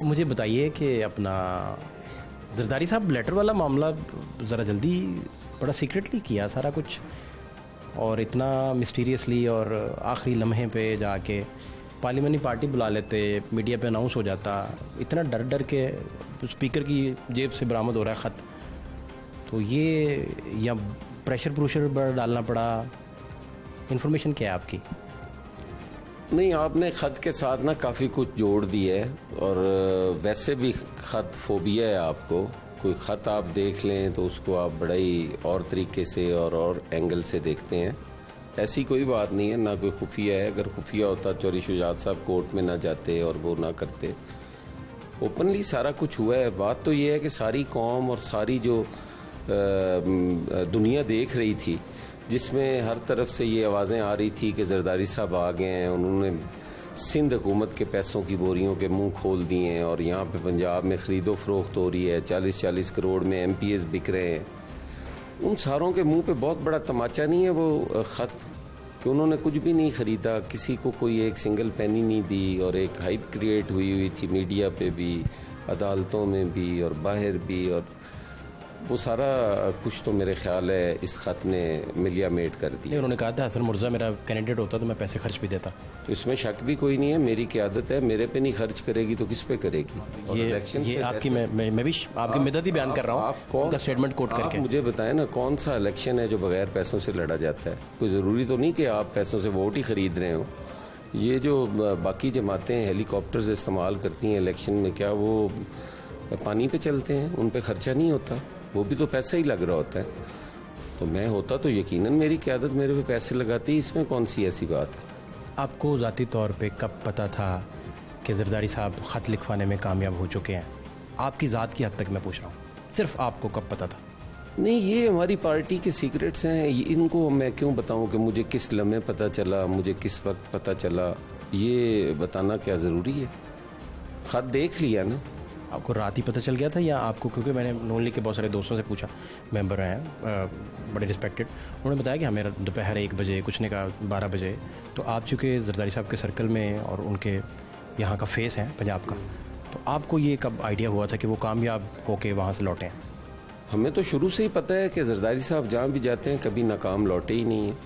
मुझे बताइए कि अपना जरदारी साहब लेटर वाला मामला ज़रा जल्दी बड़ा सीक्रेटली किया सारा कुछ, और इतना मिस्टीरियसली, और आखिरी लम्हे पे जाके पार्लियामेंट्री पार्टी बुला लेते, मीडिया पे अनाउंस हो जाता, इतना डर डर के स्पीकर की जेब से बरामद हो रहा है ख़त। तो ये या प्रेशर बड़ा डालना पड़ा, इन्फॉर्मेशन क्या है आपकी? नहीं, आपने ख़त के साथ ना काफ़ी कुछ जोड़ दिया है, और वैसे भी ख़त फोबिया है आपको। कोई ख़त आप देख लें तो उसको आप बड़ा ही और तरीके से और एंगल से देखते हैं। ऐसी कोई बात नहीं है, ना कोई खुफिया है। अगर खुफिया होता चौधरी शुजात साहब कोर्ट में ना जाते और वो ना करते। ओपनली सारा कुछ हुआ है। बात तो ये है कि सारी कौम और सारी जो दुनिया देख रही थी, जिसमें हर तरफ से ये आवाज़ें आ रही थी कि जरदारी साहब आ गए हैं, उन्होंने सिंध हुकूमत के पैसों की बोरियों के मुंह खोल दिए हैं, और यहाँ पे पंजाब में ख़रीदो फरोख्त हो रही है, 40-40 करोड़ में MPs बिक रहे हैं। उन सारों के मुंह पे बहुत बड़ा तमाचा नहीं है वो ख़त कि उन्होंने कुछ भी नहीं ख़रीदा, किसी को कोई एक सिंगल पेनी नहीं दी, और एक हाइप क्रिएट हुई थी मीडिया पे भी, अदालतों में भी और बाहर भी, और वो सारा कुछ तो मेरे ख्याल है इस ख़त ने मिलिया मेट कर दिया। उन्होंने कहा था हसन मुर्जा मेरा कैंडिडेट होता तो मैं पैसे खर्च भी देता। तो इसमें शक भी कोई नहीं है, मेरी क़यादत है, मेरे पे नहीं खर्च करेगी तो किस पे करेगी? ये आपकी मैं भी आपकी मदद ही बयान कर रहा हूँ, आप उनका स्टेटमेंट कोट करके। आप मुझे बताएं ना, कौन सा इलेक्शन है जो बगैर पैसों से लड़ा जाता है? कोई ज़रूरी तो नहीं कि आप पैसों से वोट ही खरीद रहे हो। ये जो बाकी जमातें हेलीकॉप्टर्स इस्तेमाल करती हैं इलेक्शन में, क्या वो पानी पे चलते हैं? उन पे खर्चा नहीं होता, वो भी तो पैसा ही लग रहा होता है। तो मैं होता तो यकीनन मेरी क़यादत मेरे पे पैसे लगाती, इसमें कौन सी ऐसी बात है? आपको ज़ाती तौर पे कब पता था कि जरदारी साहब ख़त लिखवाने में कामयाब हो चुके हैं? आपकी ज़ात की हद तक मैं पूछ रहा हूँ, सिर्फ आपको कब पता था? नहीं, ये हमारी पार्टी के सीक्रेट्स हैं, इनको मैं क्यों बताऊं कि मुझे किस लम्हे पता चला, मुझे किस वक्त पता चला, ये बताना क्या ज़रूरी है? ख़त देख लिया ना। आपको रात ही पता चल गया था, या आपको, क्योंकि मैंने नॉन लीग के बहुत सारे दोस्तों से पूछा, मेंबर हैं बड़े रिस्पेक्टेड, उन्होंने बताया कि हमें दोपहर 1 बजे, कुछ ने कहा 12 बजे। तो आप चूँकि जरदारी साहब के सर्कल में और उनके यहाँ का फेस हैं पंजाब का, तो आपको ये कब आइडिया हुआ था कि वो कामयाब होके वहाँ से लौटे हैं? हमें तो शुरू से ही पता है कि जरदारी साहब जहाँ भी जाते हैं कभी नाकाम लौटे ही नहीं है।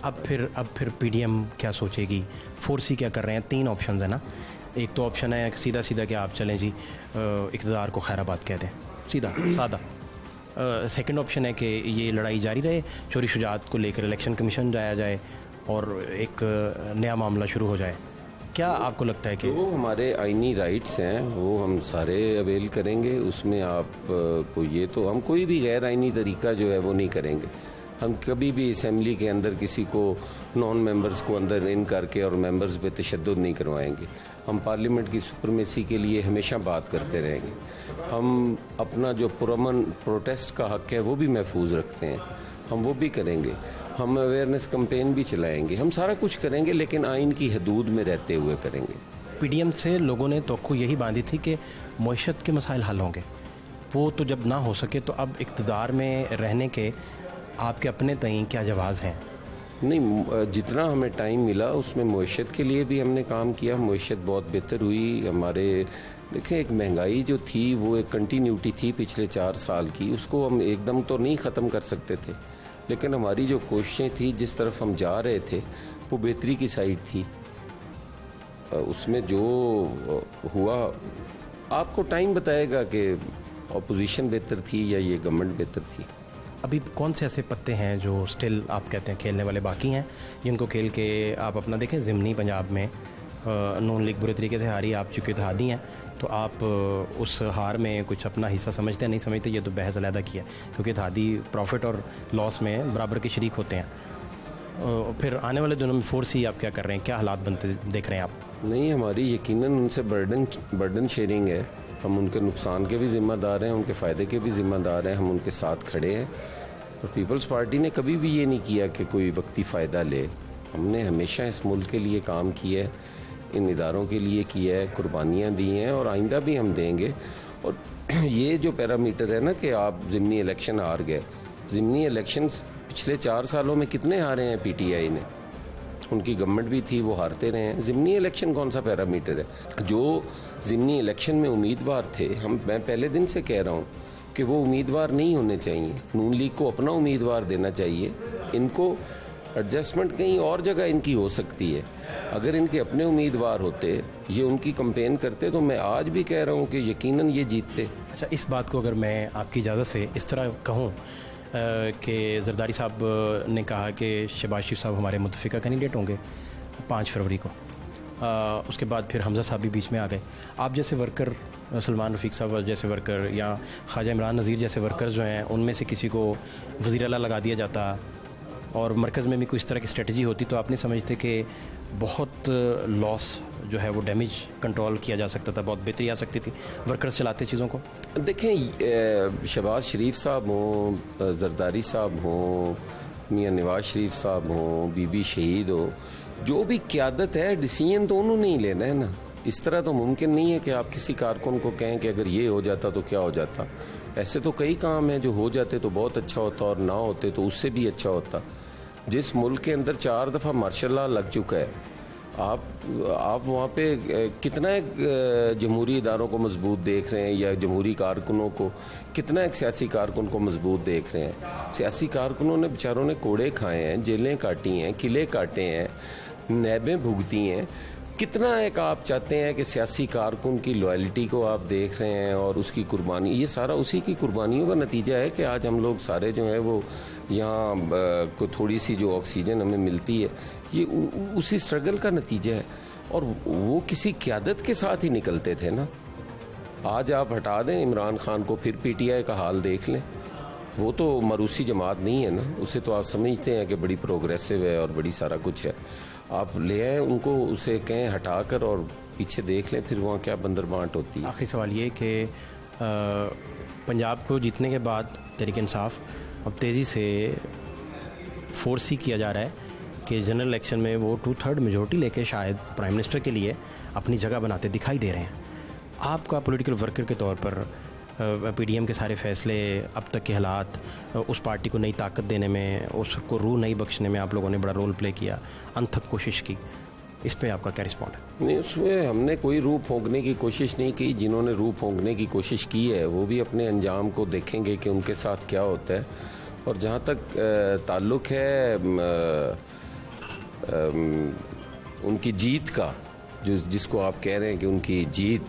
अब फिर PDM क्या सोचेगी? फोर्सी क्या कर रहे हैं? 3 ऑप्शन है ना। एक तो ऑप्शन है सीधा कि आप चलें जी, इक़्तिदार को खैराबाद कह दें, सीधा सादा। सेकंड ऑप्शन है कि ये लड़ाई जारी रहे, चोरी शुजात को लेकर इलेक्शन कमीशन जाया जाए और एक नया मामला शुरू हो जाए। क्या आपको लगता है कि वो हमारे आइनी राइट्स हैं, वो हम सारे अवेल करेंगे? उसमें आप को ये तो हम कोई भी गैर आइनी तरीका जो है वो नहीं करेंगे। हम कभी भी असम्बली के अंदर किसी को, नॉन मेंबर्स को अंदर इन करके और मेंबर्स पे तशद्दुद नहीं करवाएंगे। हम पार्लियामेंट की सुपरमेसी के लिए हमेशा बात करते रहेंगे। हम अपना जो पुरअमन प्रोटेस्ट का हक़ है वो भी महफूज रखते हैं, हम वो भी करेंगे। हम अवेयरनेस कैंपेन भी चलाएंगे, हम सारा कुछ करेंगे, लेकिन आइन की हदूद में रहते हुए करेंगे। PDM से लोगों ने तवक्को यही बांधी थी कि मईशत के मसाइल हल होंगे, वो तो जब ना हो सके तो अब इक़्तिदार में रहने के आपके अपने तय क्या जवाज़ हैं? नहीं, जितना हमें टाइम मिला उसमें मईशत के लिए भी हमने काम किया। मईशत बहुत बेहतर हुई हमारे। देखें, एक महंगाई जो थी वो एक कंटिन्यूटी थी पिछले 4 साल की, उसको हम एकदम तो नहीं ख़त्म कर सकते थे, लेकिन हमारी जो कोशिशें थी, जिस तरफ हम जा रहे थे, वो बेहतरी की साइड थी। उसमें जो हुआ आपको टाइम बताएगा कि अपोजिशन बेहतर थी या ये गवर्नमेंट बेहतर थी। अभी कौन से ऐसे पत्ते हैं जो स्टिल आप कहते हैं खेलने वाले बाकी हैं, जिनको खेल के आप अपना देखें? ज़िमनी पंजाब में नॉन लीग बुरे तरीके से हारी, आप चूँकि इत्तेहादी हैं तो आप उस हार में कुछ अपना हिस्सा समझते हैं, नहीं समझते, ये तो बहस अलहदा की है, क्योंकि इत्तेहादी प्रॉफिट और लॉस में बराबर के शरीक होते हैं। फिर आने वाले दिनों में फोर्सी आप क्या कर रहे हैं? क्या हालात बनते देख रहे हैं आप? नहीं, हमारी यकीनन उनसे बर्डन शेयरिंग है। हम उनके नुकसान के भी ज़िम्मेदार हैं, उनके फ़ायदे के भी ज़िम्मेदार हैं, हम उनके साथ खड़े हैं। तो पीपल्स पार्टी ने कभी भी ये नहीं किया कि कोई वक्ती फ़ायदा ले। हमने हमेशा इस मुल्क के लिए काम किया है, इन इदारों के लिए किया है, कुर्बानियाँ दी हैं, और आइंदा भी हम देंगे। और ये जो पैरामीटर है ना कि आप ज़िमनी इलेक्शन हार गए, ज़िमनी इलेक्शन पिछले 4 सालों में कितने हारे हैं PTI ने? उनकी गवर्नमेंट भी थी, वो हारते रहे हैं। ज़िमनी इलेक्शन कौन सा पैरामीटर है? जो ज़िमनी इलेक्शन में उम्मीदवार थे, मैं पहले दिन से कह रहा हूँ कि वो उम्मीदवार नहीं होने चाहिए। नून लीग को अपना उम्मीदवार देना चाहिए। इनको एडजस्टमेंट कहीं और जगह इनकी हो सकती है। अगर इनके अपने उम्मीदवार होते, ये उनकी कैंपेन करते, तो मैं आज भी कह रहा हूँ कि यकीनन ये जीतते। अच्छा, इस बात को अगर मैं आपकी इजाज़त से इस तरह कहूँ कि जरदारी साहब ने कहा कि शहबाज शरीफ साहब हमारे मुतफ़िका कैंडिडेट होंगे 5 फरवरी को, उसके बाद फिर हमज़ा साहब भी बीच में आ गए। आप जैसे वर्कर, सलमान रफ़ीक साहब जैसे वर्कर या ख्वाजा इमरान नज़ीर जैसे वर्कर जो हैं, उनमें से किसी को वज़ीर आला लगा दिया जाता और मरकज़ में भी कोई इस तरह की स्ट्रेटजी होती, तो आप नहीं समझते कि बहुत लॉस जो है वो डैमेज कंट्रोल किया जा सकता था, बहुत बेहतरी आ सकती थी वर्कर्स चलाते चीज़ों को? देखें, शहबाज शरीफ साहब हों, जरदारी साहब हों, मियाँ नवाज शरीफ साहब हों, बीबी शहीद हो, जो भी क़यादत है, डिसीजन तो उन्होंने ही लेना है ना। इस तरह तो मुमकिन नहीं है कि आप किसी कारकुन को कहें कि अगर ये हो जाता तो क्या हो जाता। ऐसे तो कई काम हैं जो हो जाते तो बहुत अच्छा होता और ना होते तो उससे भी अच्छा होता। जिस मुल्क के अंदर 4 दफ़ा मार्शल लॉ लग चुका है, आप वहाँ पे कितना एक जमहूरी इदारों को मजबूत देख रहे हैं, या जमहूरी कारकुनों को, कितना एक सियासी कारकुन को मजबूत देख रहे हैं? सियासी कारकुनों ने बेचारों ने कोड़े खाए हैं, जेलें काटी हैं, किले काटे हैं, नैबें भुगती हैं। कितना एक आप चाहते हैं कि सियासी कारकुन की लॉयल्टी को आप देख रहे हैं और उसकी कुर्बानी, ये सारा उसी की कुर्बानियों का नतीजा है कि आज हम लोग सारे जो हैं वो यहाँ को थोड़ी सी जो ऑक्सीजन हमें मिलती है, ये उसी स्ट्रगल का नतीजा है। और वो किसी क़यादत के साथ ही निकलते थे ना। आज आप हटा दें इमरान खान को, फिर पीटीआई का हाल देख लें। वो तो मरूसी जमात नहीं है ना, उसे तो आप समझते हैं कि बड़ी प्रोग्रेसिव है और बड़ी सारा कुछ है। आप ले आए उनको, उसे कहें हटा कर और पीछे देख लें, फिर वहाँ क्या बंदर बांट होती है। आखिरी सवाल ये कि पंजाब को जीतने के बाद तहरीक इंसाफ अब तेज़ी से फोर्स ही किया जा रहा है कि जनरल इलेक्शन में वो 2/3 मेजोरिटी लेके शायद प्राइम मिनिस्टर के लिए अपनी जगह बनाते दिखाई दे रहे हैं। आपका पॉलिटिकल वर्कर के तौर पर पीडीएम के सारे फैसले, अब तक के हालात, उस पार्टी को नई ताकत देने में, उसको रूह नहीं बख्शने में आप लोगों ने बड़ा रोल प्ले किया, अनथक कोशिश की, इस पे आपका क्या रिस्पॉन्ड है? नहीं, उसमें हमने कोई रूह फूंकने की कोशिश नहीं की। जिन्होंने रूह फूंकने की कोशिश की है वो भी अपने अंजाम को देखेंगे कि उनके साथ क्या होता है। और जहाँ तक ताल्लुक़ है उनकी जीत का, जिसको आप कह रहे हैं कि उनकी जीत,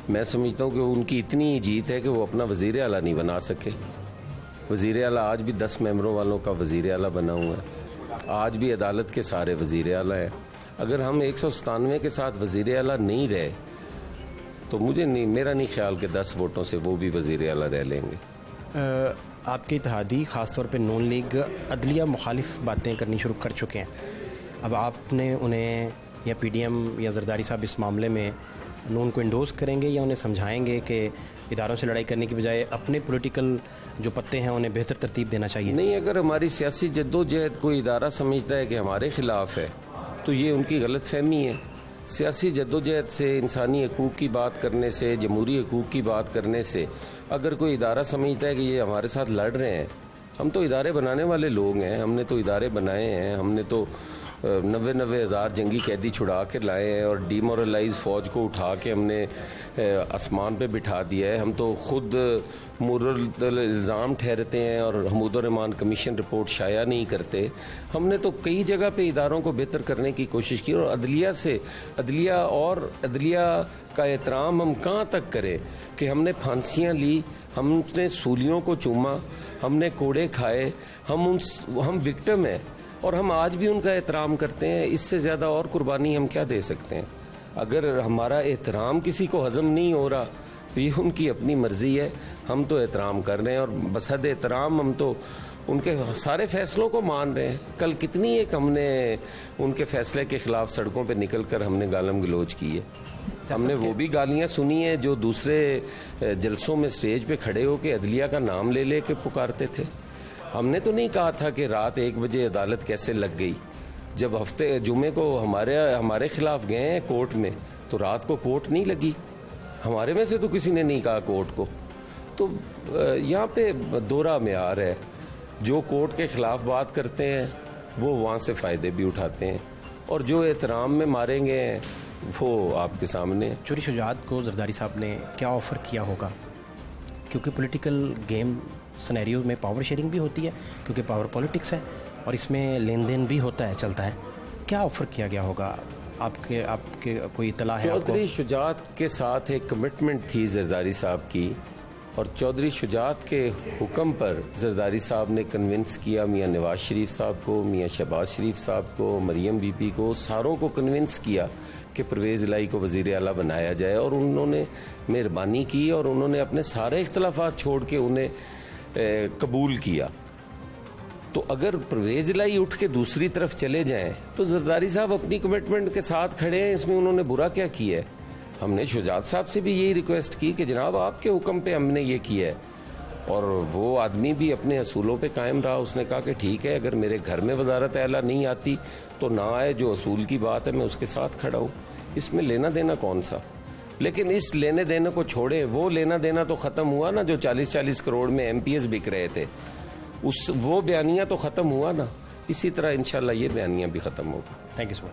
मैं समझता हूँ कि उनकी इतनी जीत है कि वो अपना वज़ीर आला नहीं बना सके। वज़ीर आला आज भी 10 मेंबरों वालों का वज़ीर आला बना हुआ है। आज भी अदालत के सारे वज़ीर आला हैं। अगर हम 197 के साथ वज़ीर आला नहीं रहे तो मेरा नहीं ख्याल कि 10 वोटों से वो भी वज़ीर आला रह लेंगे। आपके इत्तेहादी ख़ासतौर पे नून लीग अदलिया मुखालिफ बातें करनी शुरू कर चुके हैं। अब आपने उन्हें, या पीडीएम या जरदारी साहब इस मामले में नून को इंडोर्स करेंगे या उन्हें समझाएंगे कि इदारों से लड़ाई करने की बजाय अपने पॉलिटिकल जो पत्ते हैं उन्हें बेहतर तरतीब देना चाहिए? नहीं, अगर हमारी सियासी जद्दोजहद कोई इदारा समझता है कि हमारे खिलाफ है तो ये उनकी गलत फहमी है। सियासी जद्दोजहद से, इंसानी हकूक़ की बात करने से, जमहूरी हकूक़ की बात करने से, अगर कोई इदारा समझता है कि ये हमारे साथ लड़ रहे हैं, हम तो इदारे बनाने वाले लोग हैं, हमने तो इदारे बनाए हैं, हमने तो 90 हज़ार जंगी कैदी छुड़ा के लाए हैं और डीमोरलाइज फ़ौज को उठा के हमने आसमान पे बिठा दिया है। हम तो खुद मुर्तद इल्ज़ाम ठहरते हैं और हमीदुर रहमान कमीशन रिपोर्ट शाया नहीं करते। हमने तो कई जगह पे इदारों को बेहतर करने की कोशिश की। और अदलिया का एहतराम हम कहाँ तक करें कि हमने फांसियाँ ली, हमने सूलियों को चूमा, हमने कोड़े खाए, हम विक्टिम हैं और हम आज भी उनका एहतराम करते हैं। इससे ज़्यादा और कुर्बानी हम क्या दे सकते हैं? अगर हमारा एहतराम किसी को हज़म नहीं हो रहा तो ये उनकी अपनी मर्ज़ी है। हम तो एहतराम कर रहे हैं और बसद एहतराम हम तो उनके सारे फैसलों को मान रहे हैं। कल कितनी एक हमने उनके फैसले के ख़िलाफ़ सड़कों पे निकल कर हमने गालम गलोच की है। हमने वो भी गालियाँ सुनी हैं जो दूसरे जलसों में स्टेज पे खड़े होकर अदलिया का नाम ले ले के पुकारते थे। हमने तो नहीं कहा था कि रात 1 बजे अदालत कैसे लग गई। जब हफ्ते जुमे को हमारे खिलाफ गए हैं कोर्ट में तो रात को कोर्ट नहीं लगी। हमारे में से तो किसी ने नहीं कहा कोर्ट को। तो यहाँ पे दोहरा मेयार है। जो कोर्ट के खिलाफ बात करते हैं वो वहाँ से फ़ायदे भी उठाते हैं और जो एहतराम में मारेंगे वो आपके सामने। चोरी शुजात को जरदारी साहब ने क्या ऑफ़र किया होगा? क्योंकि पॉलिटिकल गेम सिनेरियो में पावर शेयरिंग भी होती है, क्योंकि पावर पॉलिटिक्स है और इसमें लेन देन भी होता है, चलता है। क्या ऑफ़र किया गया होगा? आपके कोई इतला है? चौधरी शुजात के साथ एक कमिटमेंट थी जरदारी साहब की, और चौधरी शुजात के हुक्म पर जरदारी साहब ने कन्विंस किया मियाँ नवाज शरीफ साहब को, मियाँ शहबाज शरीफ साहब को, मरियम बीबी को, सारों को कन्विंस किया कि परवेज़ इलाही को वज़ीर आला बनाया जाए। और उन्होंने मेहरबानी की और उन्होंने अपने सारे इख्तलाफात छोड़ के उन्हें कबूल किया। तो अगर परवेज़ इलाही उठ के दूसरी तरफ चले जाएं तो जरदारी साहब अपनी कमिटमेंट के साथ खड़े हैं, इसमें उन्होंने बुरा क्या किया है? हमने शुजात साहब से भी यही रिक्वेस्ट की कि जनाब आपके हुक्म पे हमने ये किया है, और वो आदमी भी अपने असूलों पे कायम रहा। उसने कहा कि ठीक है, अगर मेरे घर में वजारत आला नहीं आती तो ना आए, जो असूल की बात है मैं उसके साथ खड़ा हूँ, इसमें लेना देना कौन सा। लेकिन इस लेने देने को छोड़े, वो लेना देना तो ख़त्म हुआ ना, जो 40-40 करोड़ में MPS बिक रहे थे, वो बयानिया तो ख़त्म हुआ ना। इसी तरह इंशाल्लाह ये बयानिया भी ख़त्म होगा। Thank you so much.